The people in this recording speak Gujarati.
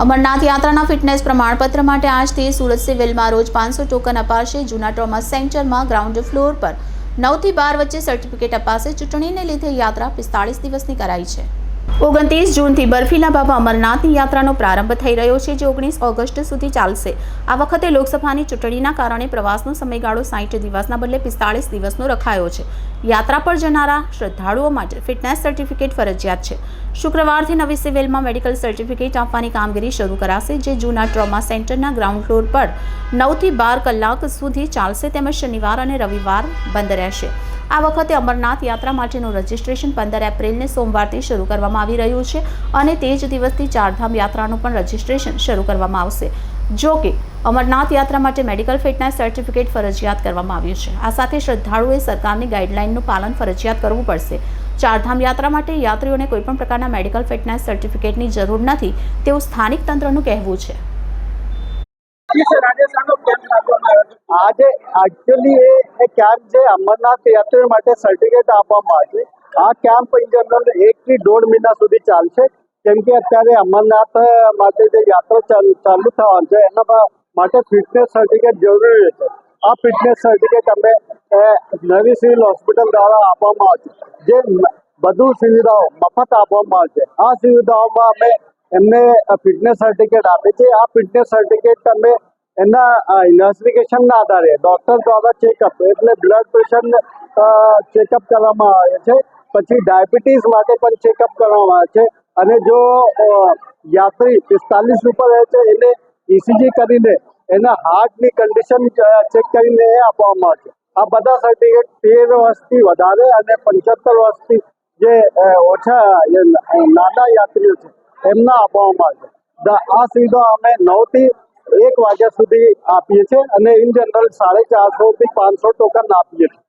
અમરનાથ યાત્રાના ફિટનેસ પ્રમાણપત્ર માટે આજથી સુરત સિવિલમાં રોજ 500 ટોકન અપાશે। જૂના ટ્રોમા સેન્ટરમાં ગ્રાઉન્ડ ફ્લોર પર 9 થી 12 વચ્ચે સર્ટિફિકેટ અપાશે। ચૂંટણીને લીધે યાત્રા 45 દિવસની કરાઈ છે। 29 જૂનથી બર્ફીલા બાબા અમરનાથની યાત્રાનો પ્રારંભ થઈ રહ્યો છે, જે 19 ઓગસ્ટ સુધી ચાલશે। આ વખતે લોકસભાની ચૂંટણીના કારણે પ્રવાસનો સમયગાળો 60 દિવસના બદલે 45 દિવસનો રખાયો છે। યાત્રા પર જનારા શ્રદ્ધાળુઓ માટે ફિટનેસ સર્ટિફિકેટ ફરજિયાત છે। શુક્રવારથી નવી સિવિલમાં મેડિકલ સર્ટિફિકેટ આપવાની કામગીરી શરૂ કરાશે, જે જૂના ટ્રોમા સેન્ટરના ગ્રાઉન્ડ ફ્લોર પર 9 થી 12 કલાક સુધી ચાલશે, તેમજ શનિવાર અને રવિવાર બંધ રહેશે। આ વખતે અમરનાથ યાત્રા માટેનું રજિસ્ટ્રેશન 15 એપ્રિલને સોમવારથી શરૂ કરવામાં આવી રહ્યું છે અને તે જ દિવસથી ચારધામ યાત્રાનું પણ રજિસ્ટ્રેશન શરૂ કરવામાં આવશે। જો કે અમરનાથ યાત્રા માટે મેડિકલ ફિટનેસ સર્ટિફિકેટ ફરજિયાત કરવામાં આવ્યું છે। આ સાથે શ્રદ્ધાળુઓએ સરકારની ગાઈડલાઇનનું પાલન ફરજિયાત કરવું પડશે। ચારધામ યાત્રા માટે યાત્રીઓને કોઈપણ પ્રકારના મેડિકલ ફિટનેસ સર્ટિફિકેટની જરૂર નથી, તેવું સ્થાનિક તંત્રનું કહેવું છે। આજે एक्चुअली એ કેમ્પ છે અમરનાથ યાત્રીઓ માટે સર્ટિફિકેટ આપવામાં આવે છે। આ કેમ્પ ઇન જનરલ 1 થી 1.5 મહિના સુધી ચાલશે, કેમ કે અત્યારે અમરનાથ માટે જે યાત્રા ચાલુ થવાનું છે એના માટે ફિટનેસ સર્ટિફિકેટ જરૂરી છે। આ ફિટનેસ સર્ટિફિકેટ અમે નવી સિવિલ હોસ્પિટલ દ્વારા આપવામાં આવે છે, જે બધું સુવિધાઓ મફત આપવામાં આવે છે। આ સુવિધાઓમાં અમે એમને ફિટનેસ સર્ટિફિકેટ આપે છે। આ ફિટનેસ સર્ટિફિકેટ અમે એના ઇન્વેસ્ટિગેશનના આધારે ડૉક્ટર દ્વારા ચેકઅપ એટલે બ્લડ પ્રેશર ચેકઅપ કરવામાં આવે છે, પછી ડાયાબિટીસ માટે પણ ચેકઅપ કરવામાં આવે છે, અને જો યાત્રી 45 ઉપર રહે છે એને ECG કરીને એના હાર્ટની કન્ડિશન ચેક કરીને આપવામાં આવે છે। આ બધા સર્ટિફિકેટ 13 વર્ષથી વધારે અને 75 વર્ષથી જે ઓછા નાના યાત્રીઓ છે એમના આપવામાં આવે છે। આ સુવિધા અમે 9 થી 1 વાગ્યા સુધી આપીએ છીએ અને ઇન જનરલ 450 થી 500 ટોકન આપીએ છીએ।